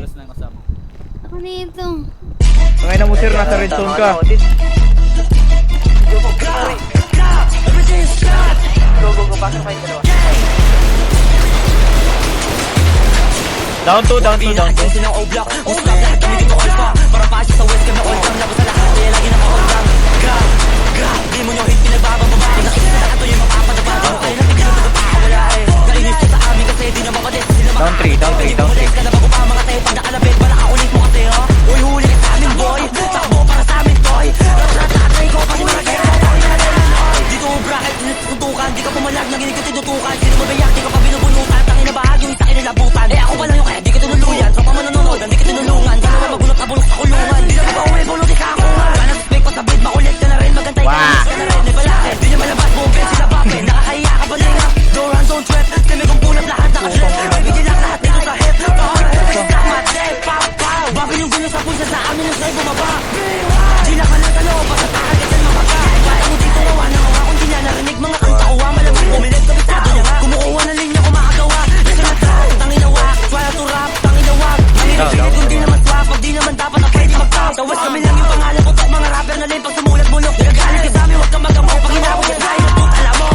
Halos na yung kasama. Ako nito. Tangay na mo sir, nasa red zone ka. Go, pasok kayo dalawa. Down 2, down 2, down 2. Silang O-block, O-block, lahat kami dito alpha. Para pasis sa west, kami all-time, labos sa lahat, kaya lagi na ma-all-time. Di mo nyo hit, pinagbababa. Nakita sa lahat, yung mapapadaba. Kaya natin ganun na wala eh. Nainis ko sa amin kasi di na mapadit. Down 3, down 3, down 3. Ka na bago pa mga tayo, pag nakalapit, wala ka ulit mo kasi ha. Uy, huli ka sa amin boy, takbo para sa amin toy. Ratratratay ko, pati mga kaya dito bracket, tinutukan. Di ka pumalag, naginig ka tinutukan. Sino mabayak, di ka pa binubunutan. Tangin na bahag, yung isa kinalabutan. Eh ako pa lang yung kaya, di ka tinuluyan. So pa manunod, di ka tinulungan. Dalawa magulot na bulok sa kulungan. Di na ba uwi, bulot di sa akungan. Panas fake pa sa bid, makulit ka na rin. Magantay ka na rin, may balakit. Di nyo malabas, bumpin sila bakit. Nakakahiya ka pa rin ha. Don't run, don't trip. Kami kong pulat lahat nakaslip. Bibigyan lang lahat dito sa hip. Stop my day, pow, pow. Babin yung gulo sa pulsa sa amin yung sa'yo bumaba. Gila ka lang sa loob, basta takagad yan mapaka. Kaya mo dito nawa na nga kung di niya narinig mga kanta ko. Malamang pumilit kabisado niya nga. Kumukuha na linya kumakagawa. Listen na trap, tanginawa. Try to rap, tanginawa. Manginigilid kung di naman swap. Pag di naman dapat na pwede mag-top. Sa west kami lang yung pangalan ko. Mga rapper na rin pag sumulat bulok. Nagagalit ka sa amin, huwag kang magamok. Pag hinawag yan tayo, tut, alam mo.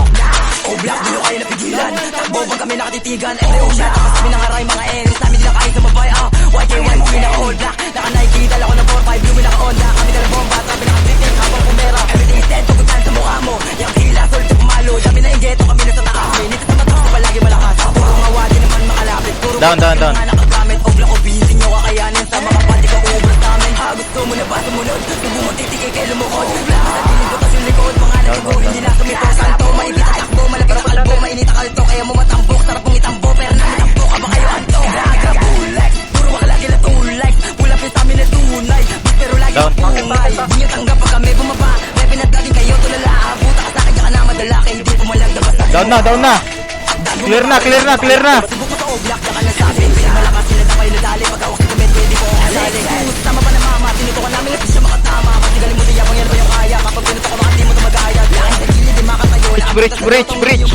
O-block, di nyo kayo napigilan. Takbo pag kami nakatitigan. Every ocean, tapos kami nangaray mga enemies. Namin nila kayo sa mabay, YK1, kami naka-all black. Naka-Nike, dala ko ng 4-5, blue, naka-Honda. Kami dala bomba, trabe naka-drifting, habang pumera. Everything is dead, tugutan sa mukha mo. Yang hila, solid sa pumalo. Dami na yung ghetto, kami nasa taas. Minit sa matas, palagi malakas. Puro mga wadi naman makalapit. Puro Down. mga nakagamit. O-block, o busy nyo kakayanin. Sa mga pati ka ubras namin. Gusto mo na ba sumunod? Subo mo titikay kay lumukod. Sa piling ko, tas yung likod. Mga naligo, hindi na sumito. Santo, maipit at takbo, malapit ang kalbo. Mainit ang kalto, kaya mo matambok. Sarap mong itambo, pero namitambok ka ba kayo anto? Braga, bulex, puro makalagi na tulay. Pulap yung samin na tunay. Pero lagi ang pumabay. Di nyo tanggap pag kami bumaba. May pinagdagin kayo, tulala. Buta ka sa'kin, ka na madala. Kaya hindi pumalag na basta. Down na. Clear na. Subok ko sa O-block, na ka nasabi. Malakas sila na kayo nadali. Pagkawak sa comment, pwede ko ako sali. Tama pa na mama, tinutukan namin at di siya makatama. Matigaling mo di yabang yan ba yung kaya. Kapag pinuto ka, baka di mo tumagaya. Lahat sa gilid, di makatayo. Bridge.